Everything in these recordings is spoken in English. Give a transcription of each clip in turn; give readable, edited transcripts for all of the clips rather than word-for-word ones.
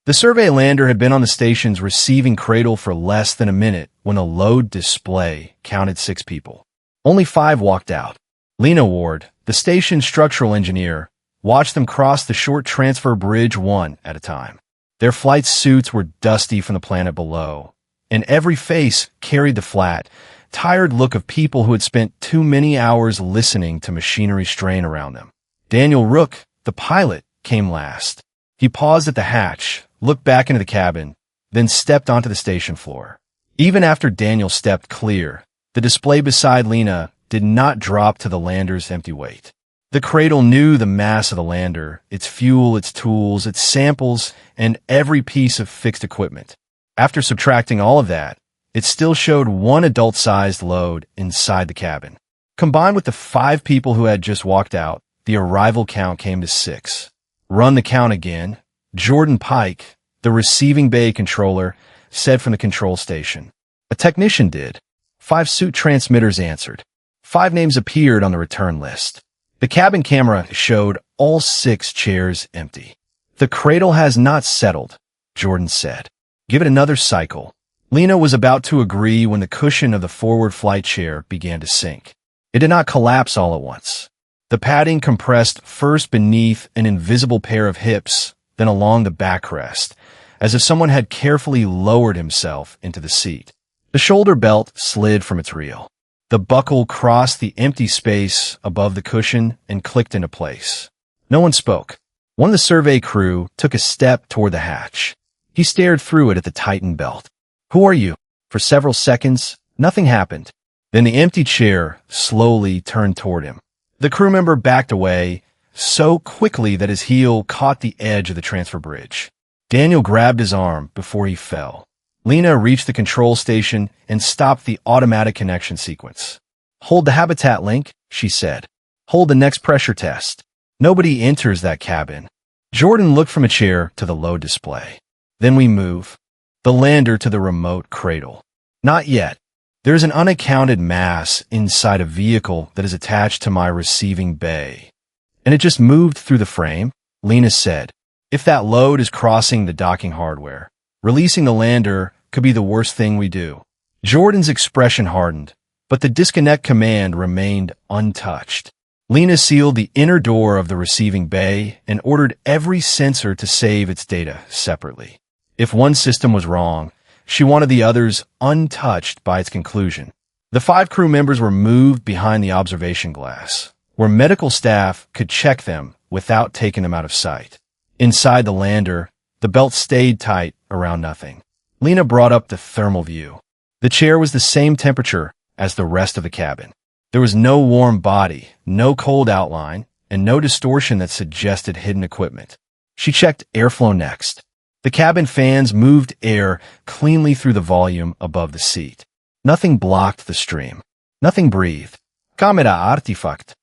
The survey lander had been on the station's receiving cradle for less than a minute when a load display counted 6 people. Only 5 walked out. Lena Ward, the station's structural engineer, watched them cross the short transfer bridge one at a time. Their flight suits were dusty from the planet below, and every face carried the flat, tired look of people who had spent too many hours listening to machinery strain around them. Daniel Rook, the pilot, came last. He paused at the hatch, looked back into the cabin, then stepped onto the station floor. Even after Daniel stepped clear, the display beside Lena did not drop to the lander's empty weight. The cradle knew the mass of the lander, its fuel, its tools, its samples, and every piece of fixed equipment. After subtracting all of that, it still showed one adult-sized load inside the cabin. Combined with the 5 people who had just walked out, the arrival count came to 6. "Run the count again," Jordan Pike, the receiving bay controller, said from the control station. A technician did. 5 suit transmitters answered. 5 names appeared on the return list. The cabin camera showed all 6 chairs empty. "The cradle has not settled," Jordan said. "Give it another cycle." Lena was about to agree when the cushion of the forward flight chair began to sink. It did not collapse all at once. The padding compressed first beneath an invisible pair of hips, then along the backrest, as if someone had carefully lowered himself into the seat. The shoulder belt slid from its reel. The buckle crossed the empty space above the cushion and clicked into place. No one spoke. One of the survey crew took a step toward the hatch. He stared through it at the tightened belt. "Who are you?" For several seconds, nothing happened. Then the empty chair slowly turned toward him. The crew member backed away so quickly that his heel caught the edge of the transfer bridge. Daniel grabbed his arm before he fell. Lena reached the control station and stopped the automatic connection sequence. "Hold the habitat link," she said. "Hold the next pressure test. Nobody enters that cabin." Jordan looked from a chair to the load display. "Then we move the lander to the remote cradle." "Not yet. There's an unaccounted mass inside a vehicle that is attached to my receiving bay. And it just moved through the frame," Lena said. "If that load is crossing the docking hardware, releasing the lander could be the worst thing we do." Jordan's expression hardened, but the disconnect command remained untouched. Lena sealed the inner door of the receiving bay and ordered every sensor to save its data separately. If one system was wrong, she wanted the others untouched by its conclusion. The 5 crew members were moved behind the observation glass, where medical staff could check them without taking them out of sight. Inside the lander, the belt stayed tight around nothing. Lena brought up the thermal view. The chair was the same temperature as the rest of the cabin. There was no warm body, no cold outline, and no distortion that suggested hidden equipment. She checked airflow next. The cabin fans moved air cleanly through the volume above the seat. Nothing blocked the stream. Nothing breathed. "Camera artifact?"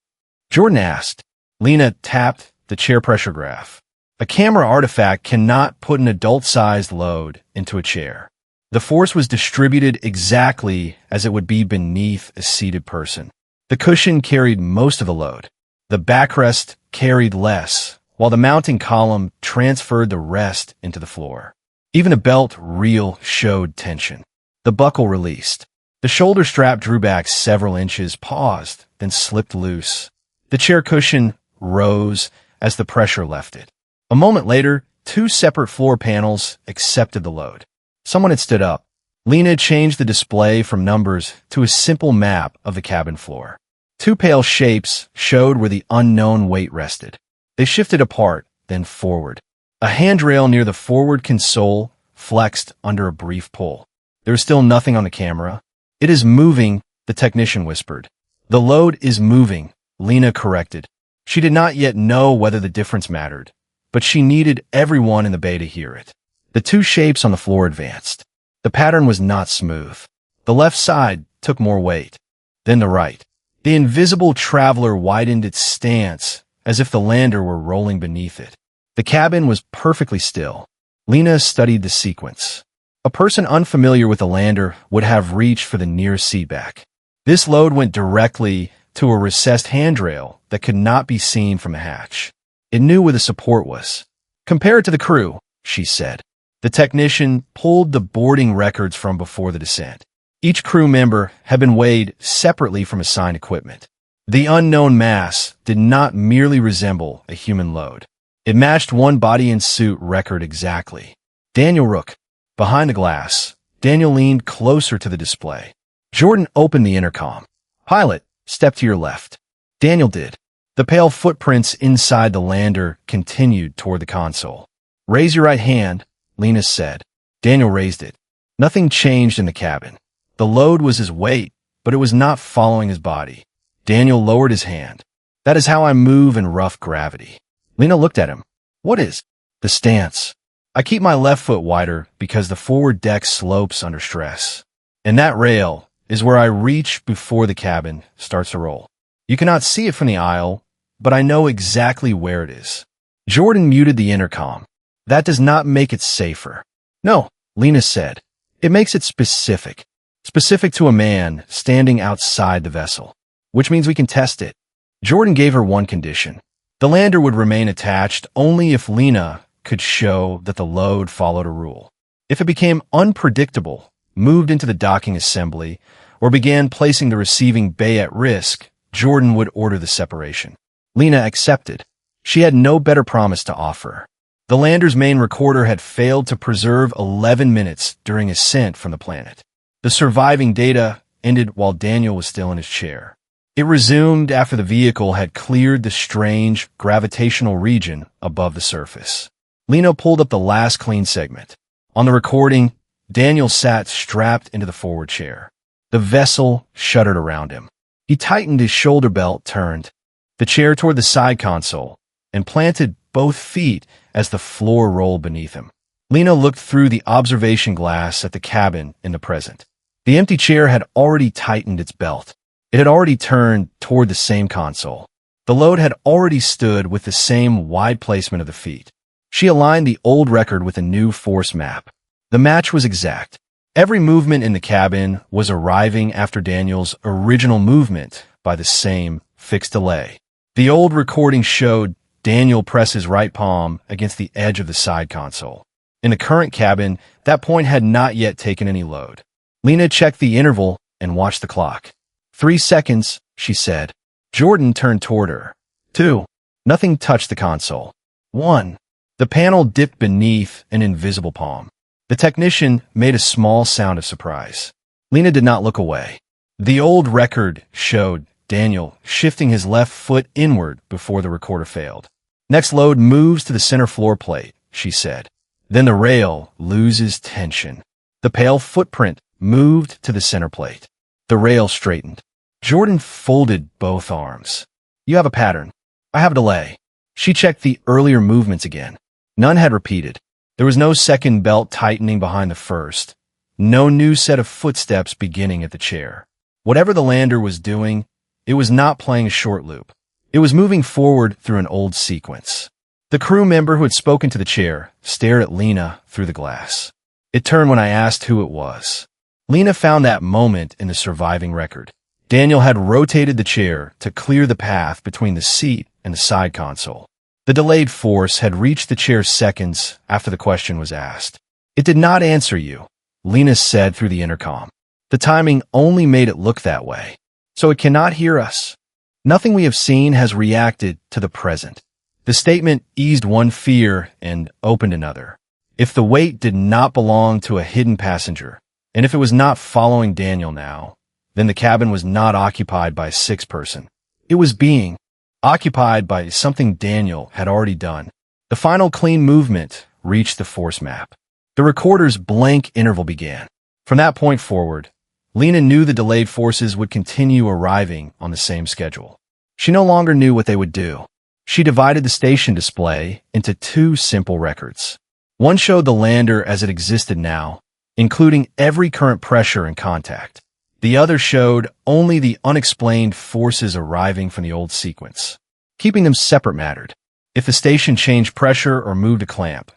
Jordan asked. Lena tapped the chair pressure graph. A camera artifact cannot put an adult-sized load into a chair. The force was distributed exactly as it would be beneath a seated person. The cushion carried most of the load. The backrest carried less, while the mounting column transferred the rest into the floor. Even the belt reel showed tension. The buckle released. The shoulder strap drew back several inches, paused, then slipped loose. The chair cushion rose as the pressure left it. A moment later, 2 separate floor panels accepted the load. Someone had stood up. Lena changed the display from numbers to a simple map of the cabin floor. 2 pale shapes showed where the unknown weight rested. They shifted apart, then forward. A handrail near the forward console flexed under a brief pull. There was still nothing on the camera. "It is moving," the technician whispered. "The load is moving," Lena corrected. She did not yet know whether the difference mattered, but she needed everyone in the bay to hear it. The 2 shapes on the floor advanced. The pattern was not smooth. The left side took more weight, then the right. The invisible traveler widened its stance as if the lander were rolling beneath it. The cabin was perfectly still. Lena studied the sequence. A person unfamiliar with the lander would have reached for the nearest seat back. This load went directly to a recessed handrail that could not be seen from a hatch. It knew where the support was. "Compare it to the crew," she said. The technician pulled the boarding records from before the descent. Each crew member had been weighed separately from assigned equipment. The unknown mass did not merely resemble a human load. It matched one body-and-suit record exactly. Daniel Rook. Behind the glass, Daniel leaned closer to the display. Jordan opened the intercom. "Pilot, step to your left." Daniel did. The pale footprints inside the lander continued toward the console. "Raise your right hand," Lena said. Daniel raised it. Nothing changed in the cabin. The load was his weight, but it was not following his body. Daniel lowered his hand. "That is how I move in rough gravity." Lena looked at him. "What is?" "The stance. I keep my left foot wider because the forward deck slopes under stress. And that rail is where I reach before the cabin starts to roll. You cannot see it from the aisle, but I know exactly where it is." Jordan muted the intercom. "That does not make it safer." "No," Lena said. "It makes it specific. Specific to a man standing outside the vessel. Which means we can test it." Jordan gave her one condition. The lander would remain attached only if Lena could show that the load followed a rule. If it became unpredictable, moved into the docking assembly, or began placing the receiving bay at risk, Jordan would order the separation. Lena accepted. She had no better promise to offer. The lander's main recorder had failed to preserve 11 minutes during ascent from the planet. The surviving data ended while Daniel was still in his chair. It resumed after the vehicle had cleared the strange gravitational region above the surface. Lena pulled up the last clean segment. On the recording, Daniel sat strapped into the forward chair. The vessel shuddered around him. He tightened his shoulder belt, turned the chair toward the side console, and planted both feet as the floor rolled beneath him. Lena looked through the observation glass at the cabin in the present. The empty chair had already tightened its belt. It had already turned toward the same console. The load had already stood with the same wide placement of the feet. She aligned the old record with a new force map. The match was exact. Every movement in the cabin was arriving after Daniel's original movement by the same fixed delay. The old recording showed Daniel press his right palm against the edge of the side console. In the current cabin, that point had not yet taken any load. Lena checked the interval and watched the clock. 3 seconds, she said. Jordan turned toward her. 2. Nothing touched the console. 1. The panel dipped beneath an invisible palm. The technician made a small sound of surprise. Lena did not look away. The old record showed Daniel shifting his left foot inward before the recorder failed. "Next load moves to the center floor plate," she said. "Then the rail loses tension." The pale footprint moved to the center plate. The rail straightened. Jordan folded both arms. "You have a pattern. I have a delay." She checked the earlier movements again. None had repeated. There was no second belt tightening behind the first. No new set of footsteps beginning at the chair. Whatever the lander was doing, it was not playing a short loop. It was moving forward through an old sequence. The crew member who had spoken to the chair stared at Lena through the glass. It turned when I asked who it was. Lena found that moment in the surviving record. Daniel had rotated the chair to clear the path between the seat and the side console. The delayed force had reached the chair seconds after the question was asked. "It did not answer you," Lena said through the intercom. "The timing only made it look that way. So it cannot hear us. Nothing we have seen has reacted to the present." The statement eased one fear and opened another. If the weight did not belong to a hidden passenger, and if it was not following Daniel now, then the cabin was not occupied by a sixth person. It was being occupied by something Daniel had already done. The final clean movement reached the force map. The recorder's blank interval began. From that point forward, Lena knew the delayed forces would continue arriving on the same schedule. She no longer knew what they would do. She divided the station display into 2 simple records. One showed the lander as it existed now, including every current pressure and contact. The other showed only the unexplained forces arriving from the old sequence. Keeping them separate mattered. If the station changed pressure or moved a clamp,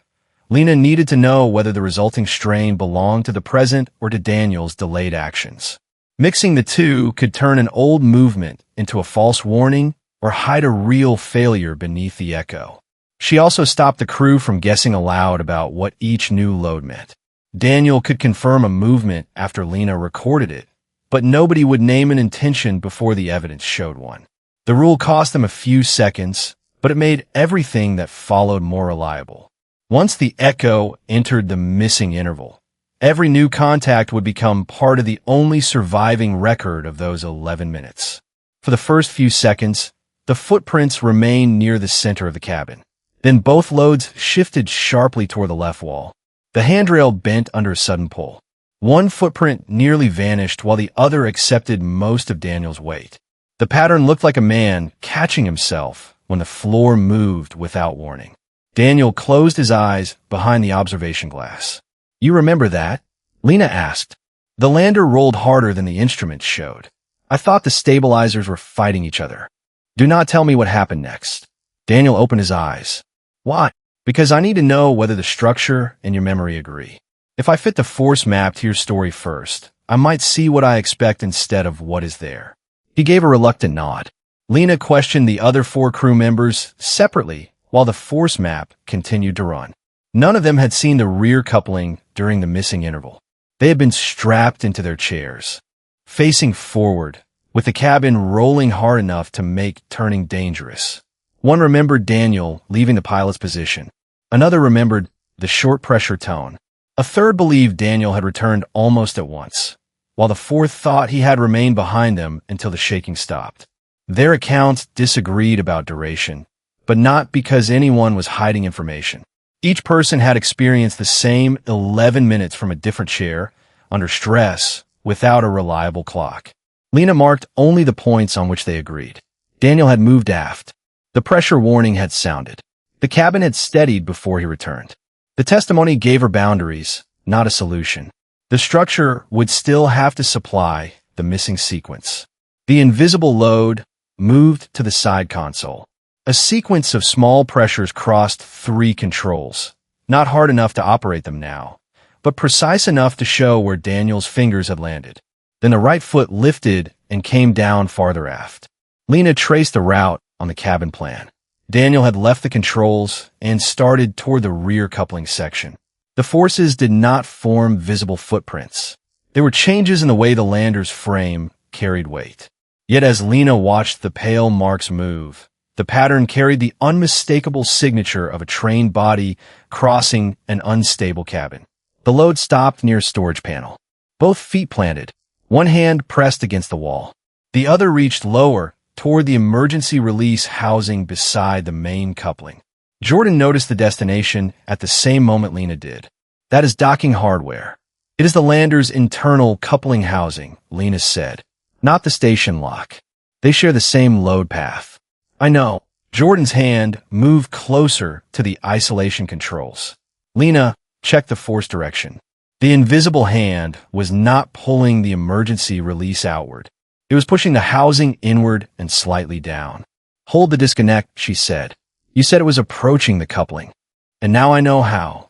Lena needed to know whether the resulting strain belonged to the present or to Daniel's delayed actions. Mixing the two could turn an old movement into a false warning or hide a real failure beneath the echo. She also stopped the crew from guessing aloud about what each new load meant. Daniel could confirm a movement after Lena recorded it, but nobody would name an intention before the evidence showed one. The rule cost them a few seconds, but it made everything that followed more reliable. Once the echo entered the missing interval, every new contact would become part of the only surviving record of those 11 minutes. For the first few seconds, the footprints remained near the center of the cabin. Then both loads shifted sharply toward the left wall. The handrail bent under a sudden pull. One footprint nearly vanished while the other accepted most of Daniel's weight. The pattern looked like a man catching himself when the floor moved without warning. Daniel closed his eyes behind the observation glass. "You remember that?" Lena asked. "The lander rolled harder than the instruments showed. I thought the stabilizers were fighting each other." "Do not tell me what happened next." Daniel opened his eyes. "Why?" "Because I need to know whether the structure and your memory agree. If I fit the force map to your story first, I might see what I expect instead of what is there." He gave a reluctant nod. Lena questioned the other 4 crew members separately while the force map continued to run. None of them had seen the rear coupling during the missing interval. They had been strapped into their chairs, facing forward, with the cabin rolling hard enough to make turning dangerous. One remembered Daniel leaving the pilot's position. Another remembered the short pressure tone. A third believed Daniel had returned almost at once, while the fourth thought he had remained behind them until the shaking stopped. Their accounts disagreed about duration, but not because anyone was hiding information. Each person had experienced the same 11 minutes from a different chair, under stress, without a reliable clock. Lena marked only the points on which they agreed. Daniel had moved aft. The pressure warning had sounded. The cabin had steadied before he returned. The testimony gave her boundaries, not a solution. The structure would still have to supply the missing sequence. The invisible load moved to the side console. A sequence of small pressures crossed 3 controls, not hard enough to operate them now, but precise enough to show where Daniel's fingers had landed. Then the right foot lifted and came down farther aft. Lena traced the route on the cabin plan. Daniel had left the controls and started toward the rear coupling section. The forces did not form visible footprints. There were changes in the way the lander's frame carried weight. Yet as Lena watched the pale marks move, the pattern carried the unmistakable signature of a trained body crossing an unstable cabin. The load stopped near a storage panel. Both feet planted, one hand pressed against the wall. The other reached lower, toward the emergency release housing beside the main coupling. Jordan noticed the destination at the same moment Lena did. "That is docking hardware. It is the lander's internal coupling housing," Lena said, "not the station lock. They share the same load path." "I know." Jordan's hand moved closer to the isolation controls. Lena checked the force direction. The invisible hand was not pulling the emergency release outward. It was pushing the housing inward and slightly down. "Hold the disconnect," she said. "You said it was approaching the coupling. And now I know how."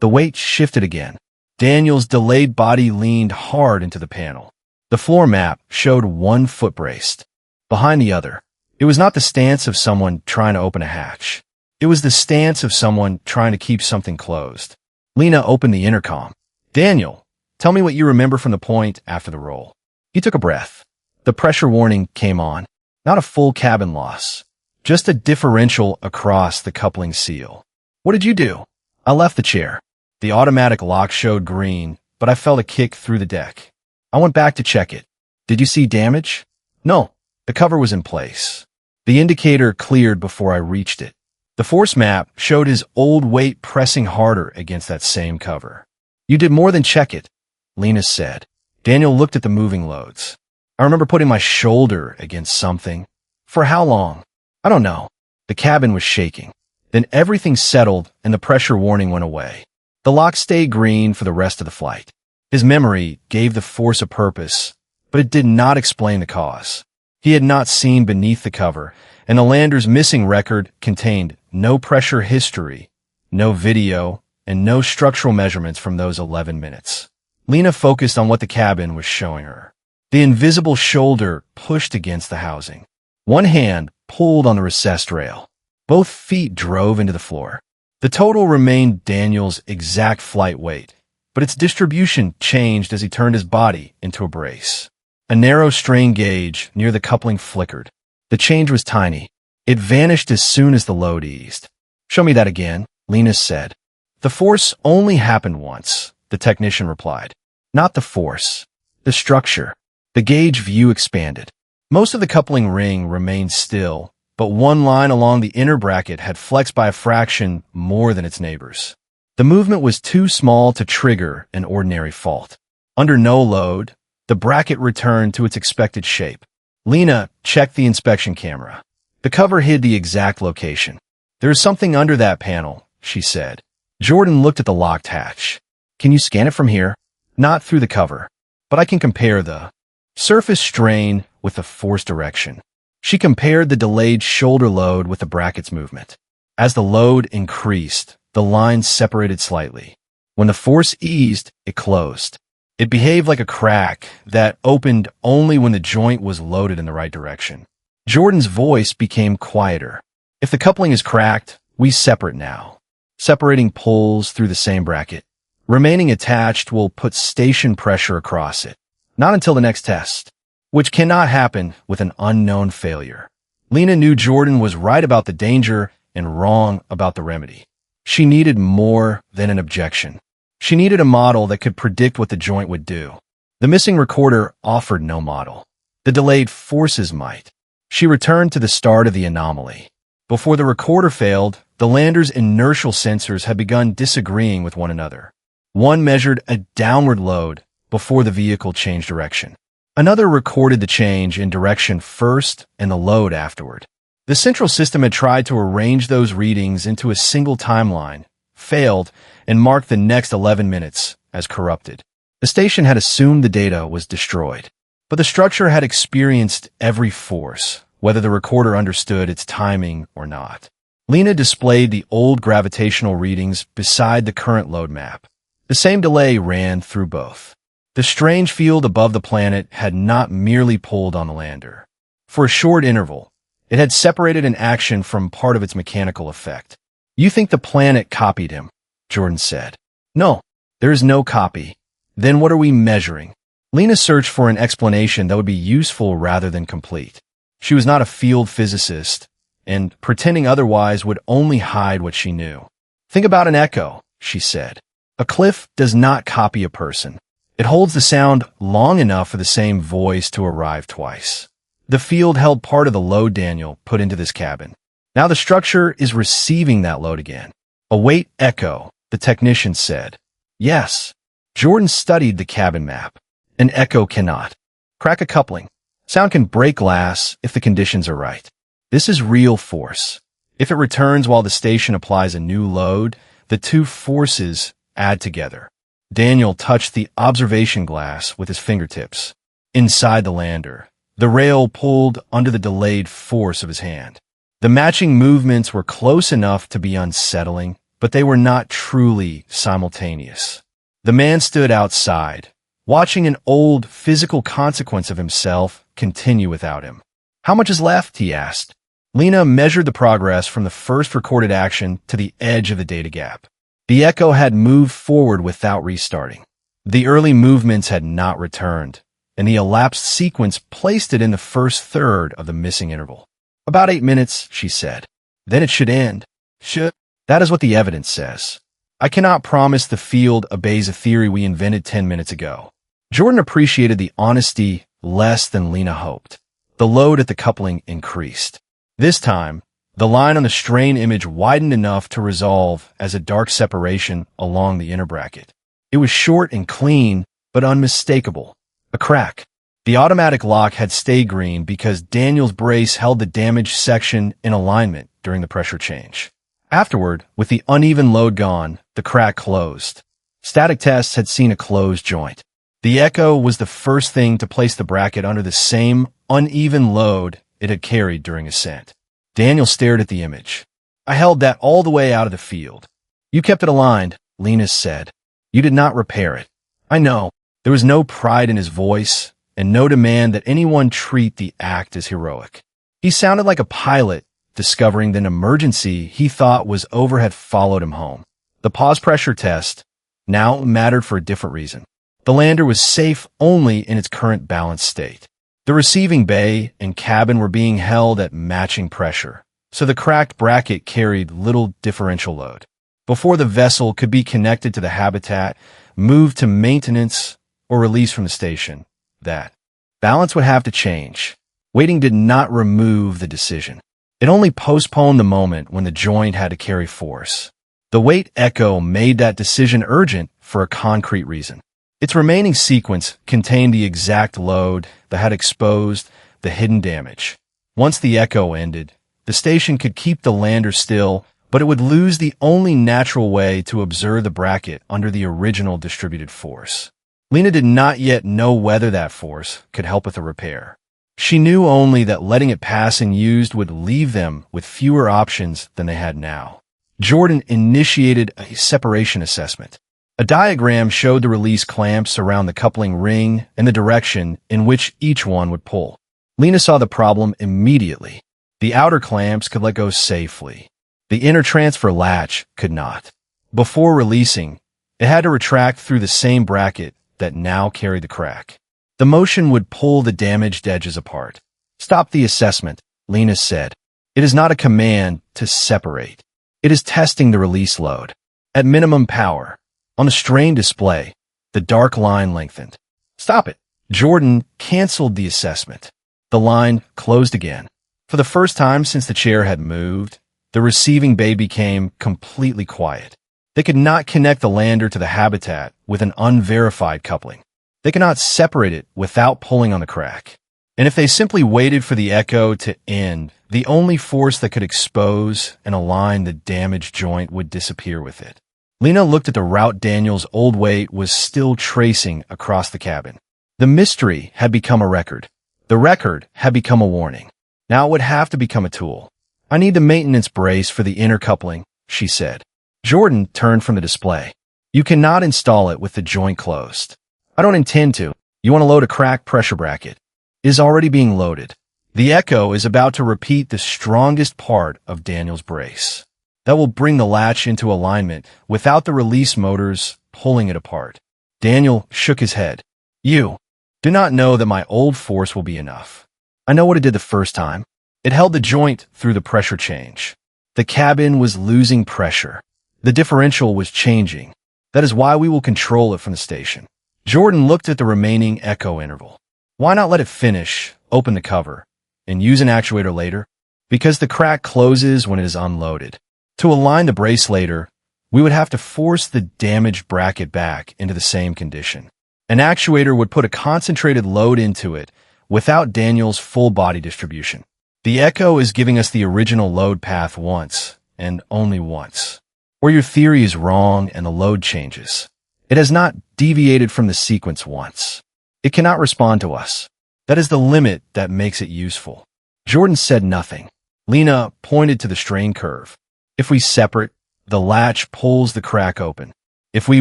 The weight shifted again. Daniel's delayed body leaned hard into the panel. The floor map showed one foot braced behind the other. It was not the stance of someone trying to open a hatch. It was the stance of someone trying to keep something closed. Lena opened the intercom. "Daniel, tell me what you remember from the point after the roll." He took a breath. The pressure warning came on. Not a full cabin loss, just a differential across the coupling seal. "What did you do?" "I left the chair. The automatic lock showed green, but I felt a kick through the deck. I went back to check it." "Did you see damage?" "No, the cover was in place. The indicator cleared before I reached it." The force map showed his old weight pressing harder against that same cover. "You did more than check it," Lena said. Daniel looked at the moving loads. "I remember putting my shoulder against something. For how long? I don't know." The cabin was shaking. Then everything settled and the pressure warning went away. The lock stayed green for the rest of the flight. His memory gave the force a purpose, but it did not explain the cause. He had not seen beneath the cover, and the lander's missing record contained no pressure history, no video, and no structural measurements from those 11 minutes. Lena focused on what the cabin was showing her. The invisible shoulder pushed against the housing. One hand pulled on the recessed rail. Both feet drove into the floor. The total remained Daniel's exact flight weight, but its distribution changed as he turned his body into a brace. A narrow strain gauge near the coupling flickered. The change was tiny. It vanished as soon as the load eased. "Show me that again," Lena said. "The force only happened once," the technician replied. "Not the force. The structure." The gauge view expanded. Most of the coupling ring remained still, but one line along the inner bracket had flexed by a fraction more than its neighbors. The movement was too small to trigger an ordinary fault. Under no load, the bracket returned to its expected shape. Lena checked the inspection camera. The cover hid the exact location. "There is something under that panel," she said. Jordan looked at the locked hatch. "Can you scan it from here?" "Not through the cover, but I can compare the surface strain with the force direction." She compared the delayed shoulder load with the bracket's movement. As the load increased, the lines separated slightly. When the force eased, it closed. It behaved like a crack that opened only when the joint was loaded in the right direction. Jordan's voice became quieter. "If the coupling is cracked, we separate now." Separating pulls through the same bracket. Remaining attached will put station pressure across it. Not until the next test, which cannot happen with an unknown failure. Lena knew Jordan was right about the danger and wrong about the remedy. She needed more than an objection. She needed a model that could predict what the joint would do. The missing recorder offered no model. The delayed forces might. She returned to the start of the anomaly. Before the recorder failed, the lander's inertial sensors had begun disagreeing with one another. One measured a downward load before the vehicle changed direction. Another recorded the change in direction first and the load afterward. The central system had tried to arrange those readings into a single timeline, failed, and marked the next 11 minutes as corrupted. The station had assumed the data was destroyed, but the structure had experienced every force, whether the recorder understood its timing or not. Lena displayed the old gravitational readings beside the current load map. The same delay ran through both. The strange field above the planet had not merely pulled on the lander. For a short interval, it had separated an action from part of its mechanical effect. "You think the planet copied him," Jordan said. "No, there is no copy." "Then what are we measuring?" Lena searched for an explanation that would be useful rather than complete. She was not a field physicist, and pretending otherwise would only hide what she knew. "Think about an echo," she said. "A cliff does not copy a person. It holds the sound long enough for the same voice to arrive twice. The field held part of the load Daniel put into this cabin. Now the structure is receiving that load again." "Await echo," the technician said. "Yes." Jordan studied the cabin map. "An echo cannot crack a coupling. Sound can break glass if the conditions are right. This is real force. If it returns while the station applies a new load, the two forces add together." Daniel touched the observation glass with his fingertips. Inside the lander, the rail pulled under the delayed force of his hand. The matching movements were close enough to be unsettling, but they were not truly simultaneous. The man stood outside, watching an old physical consequence of himself continue without him. "How much is left?" he asked. Lena measured the progress from the first recorded action to the edge of the data gap. The echo had moved forward without restarting. The early movements had not returned, and the elapsed sequence placed it in the first third of the missing interval. "About 8 minutes," she said. "Then it should end." "Should?" "That is what the evidence says. I cannot promise the field obeys a theory we invented 10 minutes ago." Jordan appreciated the honesty less than Lena hoped. The load at the coupling increased. This time, the line on the strain image widened enough to resolve as a dark separation along the inner bracket. It was short and clean, but unmistakable. A crack. The automatic lock had stayed green because Daniel's brace held the damaged section in alignment during the pressure change. Afterward, with the uneven load gone, the crack closed. Static tests had seen a closed joint. The echo was the first thing to place the bracket under the same uneven load it had carried during ascent. Daniel stared at the image. "I held that all the way out of the field." "You kept it aligned," Lena said. "You did not repair it." "I know." There was no pride in his voice, and no demand that anyone treat the act as heroic. He sounded like a pilot discovering that an emergency he thought was over had followed him home. The pause pressure test now mattered for a different reason. The lander was safe only in its current balanced state. The receiving bay and cabin were being held at matching pressure, so the cracked bracket carried little differential load. Before the vessel could be connected to the habitat, moved to maintenance, or released from the station, that balance would have to change. Waiting did not remove the decision. It only postponed the moment when the joint had to carry force. The weight echo made that decision urgent for a concrete reason. Its remaining sequence contained the exact load that had exposed the hidden damage. Once the echo ended, the station could keep the lander still, but it would lose the only natural way to observe the bracket under the original distributed force. Lena did not yet know whether that force could help with the repair. She knew only that letting it pass unused would leave them with fewer options than they had now. Jordan initiated a separation assessment. A diagram showed the release clamps around the coupling ring and the direction in which each one would pull. Lena saw the problem immediately. The outer clamps could let go safely. The inner transfer latch could not. Before releasing, it had to retract through the same bracket that now carried the crack. The motion would pull the damaged edges apart. "Stop the assessment," Lena said. "It is not a command to separate. It is testing the release load. At minimum power." On the strain display, the dark line lengthened. "Stop it." Jordan canceled the assessment. The line closed again. For the first time since the chair had moved, the receiving bay became completely quiet. They could not connect the lander to the habitat with an unverified coupling. They could not separate it without pulling on the crack. And if they simply waited for the echo to end, the only force that could expose and align the damaged joint would disappear with it. Lena looked at the route Daniel's old weight was still tracing across the cabin. The mystery had become a record. The record had become a warning. Now it would have to become a tool. "I need the maintenance brace for the inner coupling," she said. Jordan turned from the display. "You cannot install it with the joint closed." "I don't intend to. You want to load a cracked pressure bracket." "It is already being loaded." The echo is about to repeat the strongest part of Daniel's brace. That will bring the latch into alignment without the release motors pulling it apart. Daniel shook his head. "You do not know that my old force will be enough. I know what it did the first time. It held the joint through the pressure change. The cabin was losing pressure. The differential was changing. That is why we will control it from the station." Jordan looked at the remaining echo interval. "Why not let it finish, open the cover, and use an actuator later?" "Because the crack closes when it is unloaded. To align the brace later, we would have to force the damaged bracket back into the same condition. An actuator would put a concentrated load into it without Daniel's full body distribution. The echo is giving us the original load path once, and only once. Or your theory is wrong and the load changes. It has not deviated from the sequence once. It cannot respond to us. That is the limit that makes it useful." Jordan said nothing. Lena pointed to the strain curve. "If we separate, the latch pulls the crack open. If we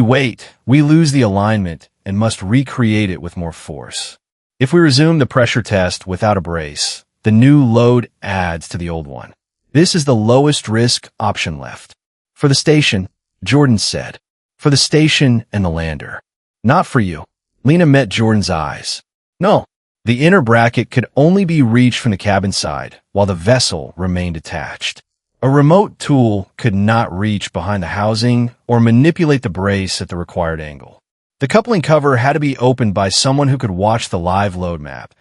wait, we lose the alignment and must recreate it with more force. If we resume the pressure test without a brace, the new load adds to the old one. This is the lowest risk option left." "For the station," Jordan said. "For the station and the lander. Not for you." Lena met Jordan's eyes. "No." The inner bracket could only be reached from the cabin side, while the vessel remained attached. A remote tool could not reach behind the housing or manipulate the brace at the required angle. The coupling cover had to be opened by someone who could watch the live load map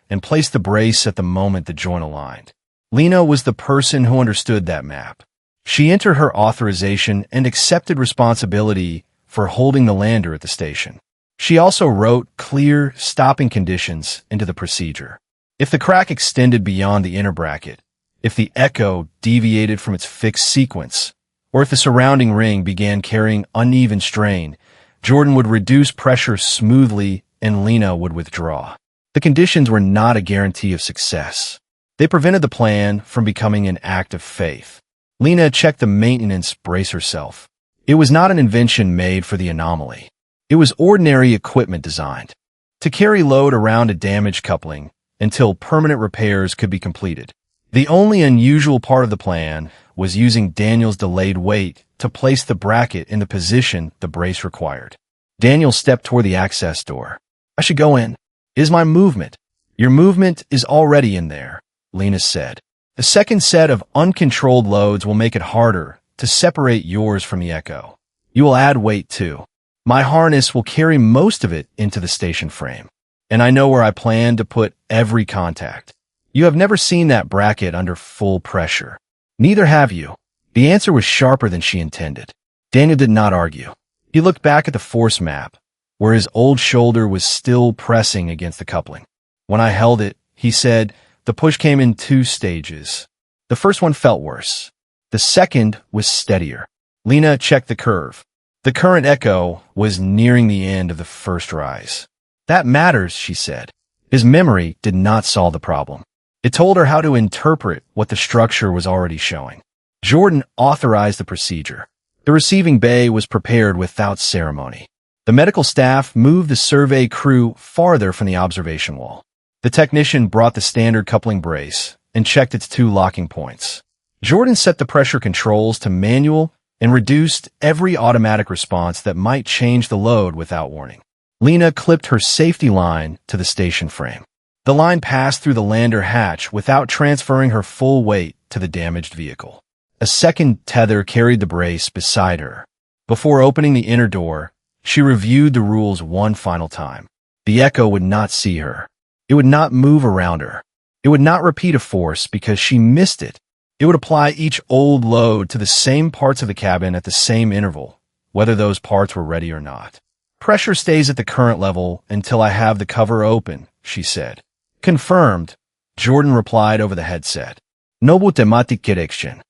and place the brace at the moment the joint aligned. Lena was the person who understood that map. She entered her authorization and accepted responsibility for holding the lander at the station. She also wrote clear stopping conditions into the procedure. If the crack extended beyond the inner bracket, if the echo deviated from its fixed sequence, or if the surrounding ring began carrying uneven strain, Jordan would reduce pressure smoothly and Lena would withdraw. The conditions were not a guarantee of success. They prevented the plan from becoming an act of faith. Lena checked the maintenance brace herself. It was not an invention made for the anomaly. It was ordinary equipment designed to carry load around a damaged coupling until permanent repairs could be completed. The only unusual part of the plan was using Daniel's delayed weight to place the bracket in the position the brace required. Daniel stepped toward the access door. I should go in. Is my movement? Your movement is already in there, Lena said. The second set of uncontrolled loads will make it harder to separate yours from the echo. You will add weight too. My harness will carry most of it into the station frame, and I know where I plan to put every contact. You have never seen that bracket under full pressure. Neither have you. The answer was sharper than she intended. Daniel did not argue. He looked back at the force map, where his old shoulder was still pressing against the coupling. When I held it, he said, the push came in 2 stages. The first one felt worse. The second was steadier. Lena checked the curve. The current echo was nearing the end of the first rise. That matters, she said. His memory did not solve the problem. It told her how to interpret what the structure was already showing. Jordan authorized the procedure. The receiving bay was prepared without ceremony. The medical staff moved the survey crew farther from the observation wall. The technician brought the standard coupling brace and checked its 2 locking points. Jordan set the pressure controls to manual and reduced every automatic response that might change the load without warning. Lena clipped her safety line to the station frame. The line passed through the lander hatch without transferring her full weight to the damaged vehicle. A second tether carried the brace beside her. Before opening the inner door, she reviewed the rules one final time. The echo would not see her. It would not move around her. It would not repeat a force because she missed it. It would apply each old load to the same parts of the cabin at the same interval, whether those parts were ready or not. Pressure stays at the current level until I have the cover open, she said. Confirmed, Jordan replied over the headset. No automatic correction.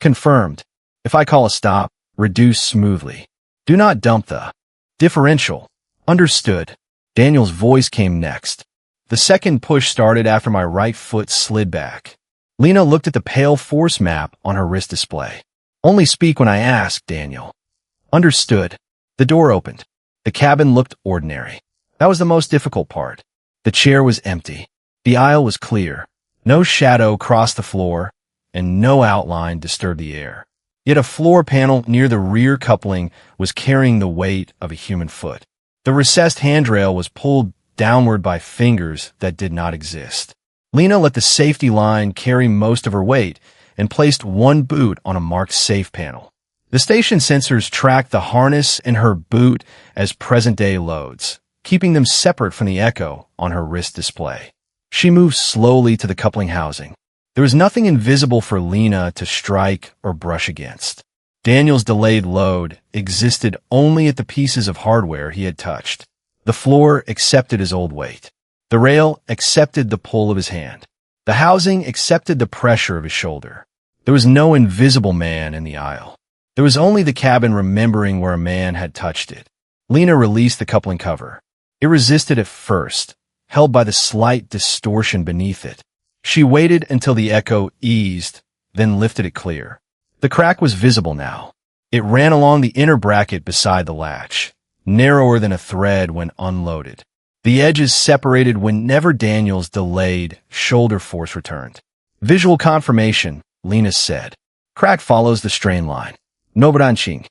Confirmed. If I call a stop, reduce smoothly. Do not dump the differential. Understood. Daniel's voice came next. The second push started after my right foot slid back. Lena looked at the pale force map on her wrist display. Only speak when I ask, Daniel. Understood. The door opened. The cabin looked ordinary. That was the most difficult part. The chair was empty. The aisle was clear. No shadow crossed the floor, and no outline disturbed the air. Yet a floor panel near the rear coupling was carrying the weight of a human foot. The recessed handrail was pulled downward by fingers that did not exist. Lena let the safety line carry most of her weight and placed one boot on a marked safe panel. The station sensors tracked the harness and her boot as present-day loads, keeping them separate from the echo on her wrist display. She moved slowly to the coupling housing. There was nothing invisible for Lena to strike or brush against. Daniel's delayed load existed only at the pieces of hardware he had touched. The floor accepted his old weight. The rail accepted the pull of his hand. The housing accepted the pressure of his shoulder. There was no invisible man in the aisle. There was only the cabin remembering where a man had touched it. Lena released the coupling cover. It resisted at first, held by the slight distortion beneath it. She waited until the echo eased, then lifted it clear. The crack was visible now. It ran along the inner bracket beside the latch, narrower than a thread when unloaded. The edges separated whenever Daniel's delayed shoulder force returned. Visual confirmation, Lena said. Crack follows the strain line. No branching.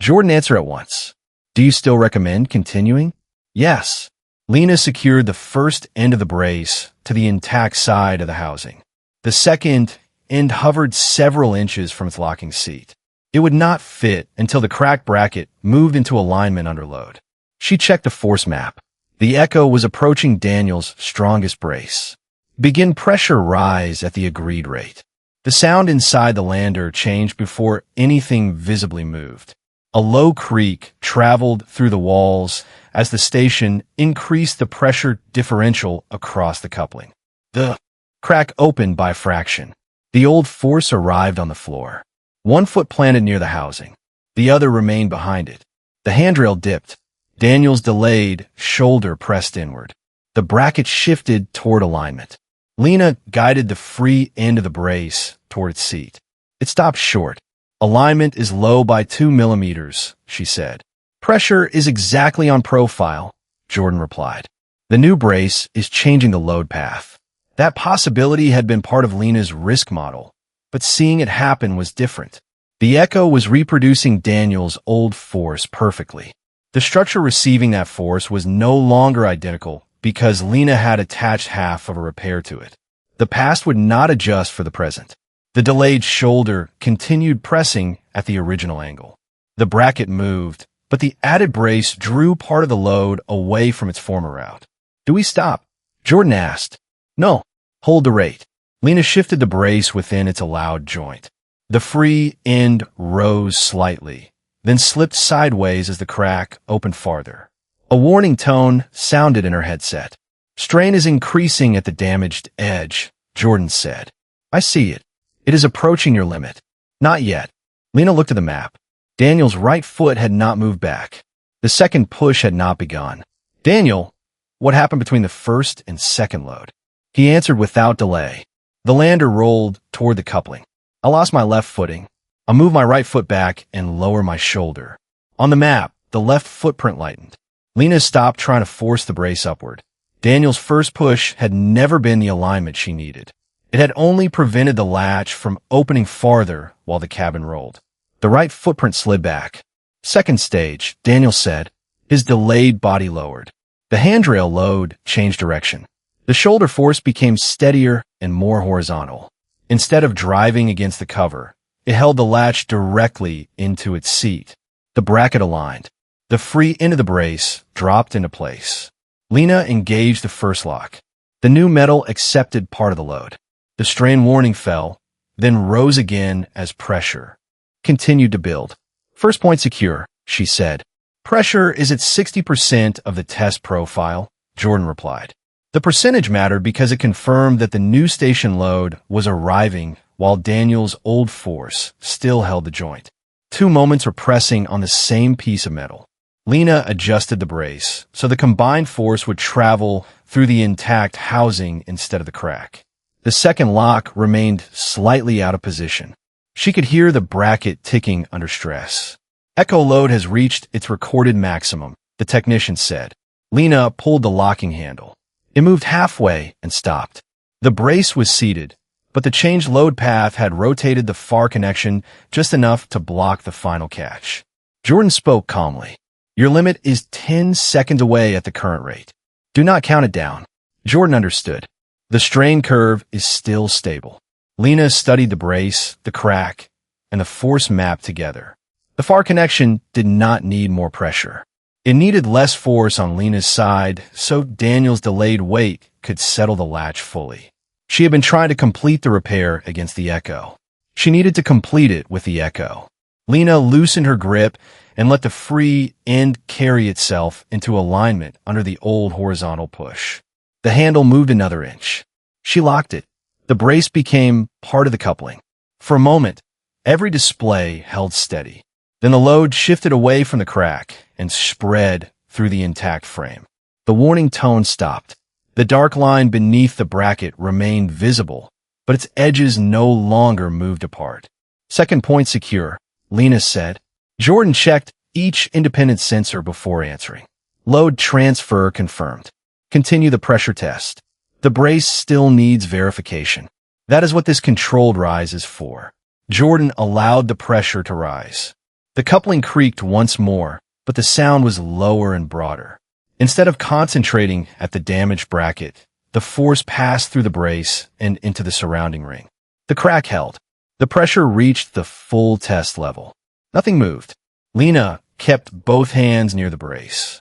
Jordan answered at once. Do you still recommend continuing? Yes. Lena secured the first end of the brace to the intact side of the housing. The second end hovered several inches from its locking seat. It would not fit until the cracked bracket moved into alignment under load. She checked the force map. The echo was approaching Daniel's strongest brace. Begin pressure rise at the agreed rate. The sound inside the lander changed before anything visibly moved. A low creak traveled through the walls as the station increased the pressure differential across the coupling. The crack opened by fraction. The old force arrived on the floor. One foot planted near the housing. The other remained behind it. The handrail dipped. Daniel's delayed shoulder pressed inward. The bracket shifted toward alignment. Lena guided the free end of the brace toward its seat. It stopped short. Alignment is low by 2 millimeters, she said. Pressure is exactly on profile, Jordan replied. The new brace is changing the load path. That possibility had been part of Lena's risk model, but seeing it happen was different. The Echo was reproducing Daniel's old force perfectly. The structure receiving that force was no longer identical because Lena had attached half of a repair to it. The past would not adjust for the present. The delayed shoulder continued pressing at the original angle. The bracket moved, but the added brace drew part of the load away from its former route. "Do we stop?" Jordan asked. "No. Hold the rate." Lena shifted the brace within its allowed joint. The free end rose slightly, then slipped sideways as the crack opened farther. A warning tone sounded in her headset. "Strain is increasing at the damaged edge," Jordan said. "I see it. It is approaching your limit." "Not yet." Lena looked at the map. Daniel's right foot had not moved back. The second push had not begun. "Daniel, what happened between the first and second load?" He answered without delay. The lander rolled toward the coupling. "I lost my left footing. I moved my right foot back and lowered my shoulder." On the map, the left footprint lightened. Lena stopped trying to force the brace upward. Daniel's first push had never been the alignment she needed. It had only prevented the latch from opening farther while the cabin rolled. The right footprint slid back. "Second stage," Daniel said. His delayed body lowered. The handrail load changed direction. The shoulder force became steadier and more horizontal. Instead of driving against the cover, it held the latch directly into its seat. The bracket aligned. The free end of the brace dropped into place. Lena engaged the first lock. The new metal accepted part of the load. The strain warning fell, then rose again as pressure continued to build. "First point secure," she said. "Pressure is at 60% of the test profile," Jordan replied. The percentage mattered because it confirmed that the new station load was arriving while Daniel's old force still held the joint. 2 moments were pressing on the same piece of metal. Lena adjusted the brace so the combined force would travel through the intact housing instead of the crack. The second lock remained slightly out of position. She could hear the bracket ticking under stress. "Echo load has reached its recorded maximum," the technician said. Lena pulled the locking handle. It moved halfway and stopped. The brace was seated, but the changed load path had rotated the far connection just enough to block the final catch. Jordan spoke calmly. "Your limit is 10 seconds away at the current rate. Do not count it down." Jordan understood. The strain curve is still stable. Lena studied the brace, the crack, and the force map together. The far connection did not need more pressure. It needed less force on Lena's side so Daniel's delayed weight could settle the latch fully. She had been trying to complete the repair against the Echo. She needed to complete it with the Echo. Lena loosened her grip and let the free end carry itself into alignment under the old horizontal push. The handle moved another inch. She locked it. The brace became part of the coupling. For a moment, every display held steady. Then the load shifted away from the crack and spread through the intact frame. The warning tone stopped. The dark line beneath the bracket remained visible, but its edges no longer moved apart. "Second point secure," Lena said. Jordan checked each independent sensor before answering. "Load transfer confirmed. Continue the pressure test. The brace still needs verification." That is what this controlled rise is for. Jordan allowed the pressure to rise. The coupling creaked once more, but the sound was lower and broader. Instead of concentrating at the damaged bracket, the force passed through the brace and into the surrounding ring. The crack held. The pressure reached the full test level. Nothing moved. Lena kept both hands near the brace.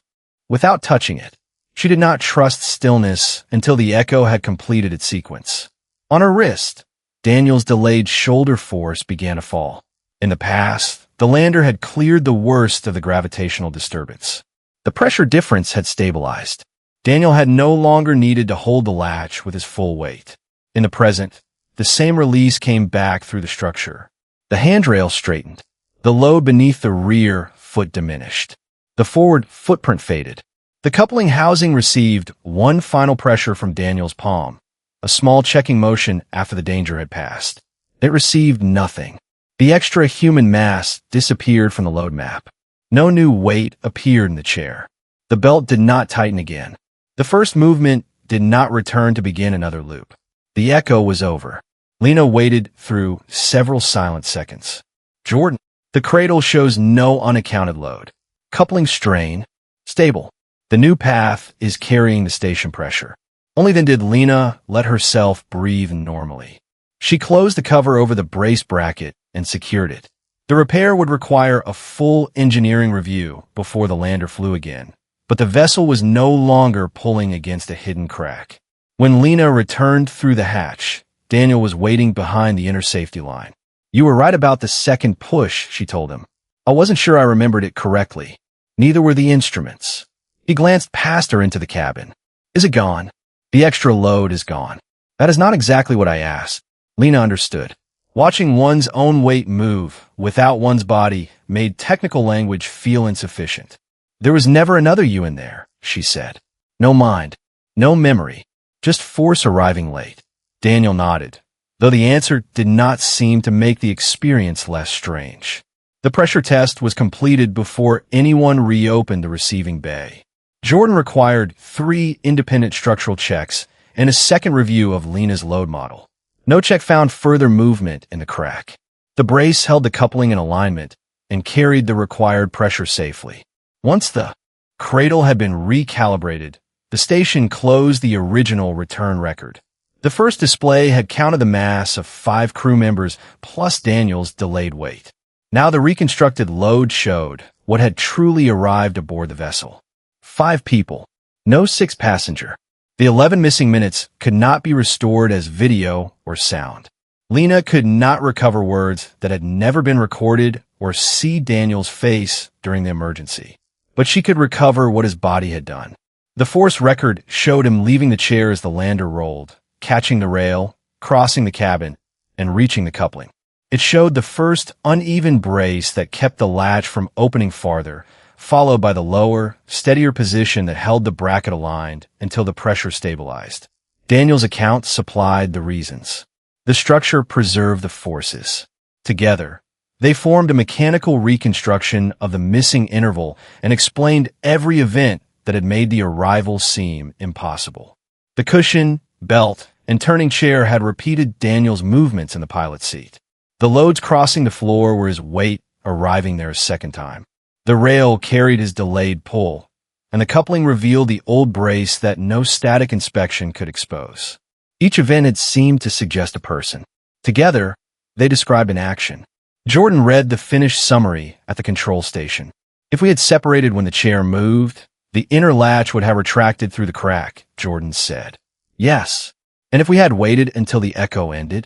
Without touching it, she did not trust stillness until the Echo had completed its sequence. On her wrist, Daniel's delayed shoulder force began to fall. In the past, the lander had cleared the worst of the gravitational disturbance. The pressure difference had stabilized. Daniel had no longer needed to hold the latch with his full weight. In the present, the same release came back through the structure. The handrail straightened. The load beneath the rear foot diminished. The forward footprint faded. The coupling housing received one final pressure from Daniel's palm, a small checking motion after the danger had passed. It received nothing. The extra human mass disappeared from the load map. No new weight appeared in the chair. The belt did not tighten again. The first movement did not return to begin another loop. The echo was over. Lena waited through several silent seconds. Jordan, the cradle shows no unaccounted load. Coupling strain, stable. The new path is carrying the station pressure. Only then did Lena let herself breathe normally. She closed the cover over the brace bracket and secured it. The repair would require a full engineering review before the lander flew again, but the vessel was no longer pulling against a hidden crack. When Lena returned through the hatch, Daniel was waiting behind the inner safety line. "You were right about the second push," she told him. "I wasn't sure I remembered it correctly. Neither were the instruments." He glanced past her into the cabin. "Is it gone?" "The extra load is gone." "That is not exactly what I asked." Lena understood. Watching one's own weight move without one's body made technical language feel insufficient. "There was never another you in there," she said. "No mind, no memory, just force arriving late." Daniel nodded, though the answer did not seem to make the experience less strange. The pressure test was completed before anyone reopened the receiving bay. Jordan required 3 independent structural checks and a second review of Lena's load model. No check found further movement in the crack. The brace held the coupling in alignment and carried the required pressure safely. Once the cradle had been recalibrated, the station closed the original return record. The first display had counted the mass of 5 crew members plus Daniel's delayed weight. Now the reconstructed load showed what had truly arrived aboard the vessel. 5 people, no 6 passenger. The 11 missing minutes could not be restored as video or sound. Lena could not recover words that had never been recorded or see Daniel's face during the emergency. But she could recover what his body had done. The force record showed him leaving the chair as the lander rolled, catching the rail, crossing the cabin, and reaching the coupling. It showed the first uneven brace that kept the latch from opening farther, followed by the lower, steadier position that held the bracket aligned until the pressure stabilized. Daniel's account supplied the reasons. The structure preserved the forces. Together, they formed a mechanical reconstruction of the missing interval and explained every event that had made the arrival seem impossible. The cushion, belt, and turning chair had repeated Daniel's movements in the pilot's seat. The loads crossing the floor were his weight arriving there a second time. The rail carried his delayed pull, and the coupling revealed the old brace that no static inspection could expose. Each event had seemed to suggest a person. Together, they described an action. Jordan read the finished summary at the control station. "If we had separated when the chair moved, the inner latch would have retracted through the crack," Jordan said. "Yes. And if we had waited until the echo ended,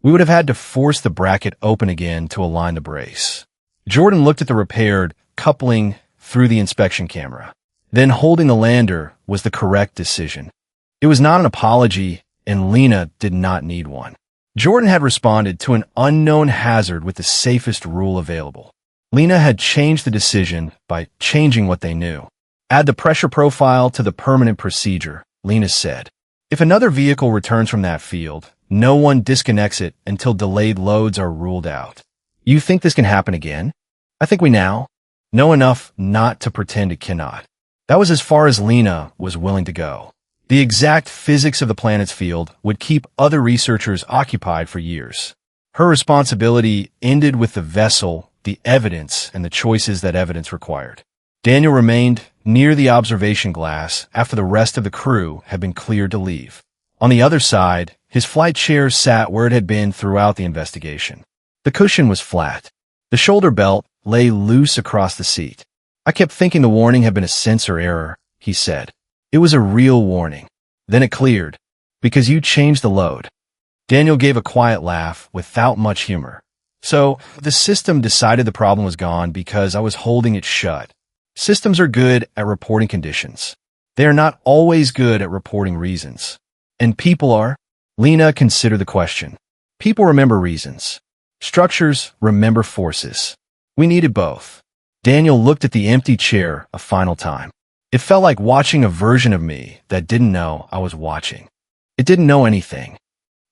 we would have had to force the bracket open again to align the brace." Jordan looked at the repaired coupling through the inspection camera. Then holding the lander was the correct decision. It was not an apology, and Lena did not need one. Jordan had responded to an unknown hazard with the safest rule available. Lena had changed the decision by changing what they knew. "Add the pressure profile to the permanent procedure," Lena said. "If another vehicle returns from that field, no one disconnects it until delayed loads are ruled out." "You think this can happen again?" "I think we now know enough not to pretend it cannot." That was as far as Lena was willing to go. The exact physics of the planet's field would keep other researchers occupied for years. Her responsibility ended with the vessel, the evidence, and the choices that evidence required. Daniel remained near the observation glass after the rest of the crew had been cleared to leave. On the other side, his flight chair sat where it had been throughout the investigation. The cushion was flat. The shoulder belt lay loose across the seat. "I kept thinking the warning had been a sensor error," he said. "It was a real warning. Then it cleared, because you changed the load." Daniel gave a quiet laugh without much humor. "So, the system decided the problem was gone because I was holding it shut. Systems are good at reporting conditions. They are not always good at reporting reasons. And people are?" Lena considered the question. "People remember reasons. Structures remember forces. We needed both." Daniel looked at the empty chair a final time. It felt like watching a version of me that didn't know I was watching. It didn't know anything.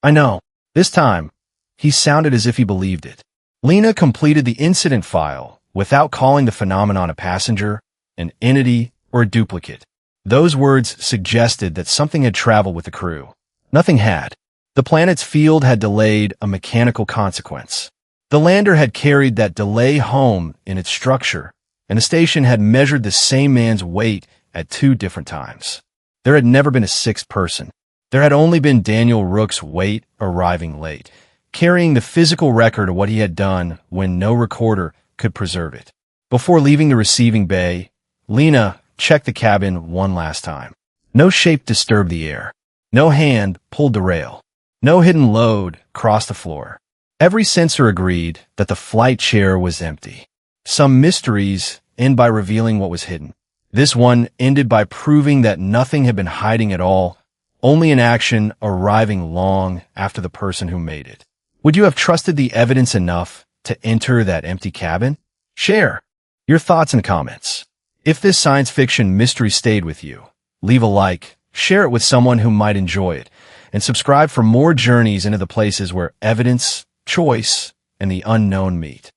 "I know." This time, he sounded as if he believed it. Lena completed the incident file without calling the phenomenon a passenger, an entity, or a duplicate. Those words suggested that something had traveled with the crew. Nothing had. The planet's field had delayed a mechanical consequence. The lander had carried that delay home in its structure, and the station had measured the same man's weight at 2 different times. There had never been a 6th person. There had only been Daniel Rook's weight arriving late, carrying the physical record of what he had done when no recorder could preserve it. Before leaving the receiving bay, Lena checked the cabin one last time. No shape disturbed the air. No hand pulled the rail. No hidden load crossed the floor. Every sensor agreed that the flight chair was empty. Some mysteries end by revealing what was hidden. This one ended by proving that nothing had been hiding at all, only an action arriving long after the person who made it. Would you have trusted the evidence enough to enter that empty cabin? Share your thoughts and comments. If this science fiction mystery stayed with you, leave a like, share it with someone who might enjoy it, and subscribe for more journeys into the places where evidence, choice, and the unknown meet.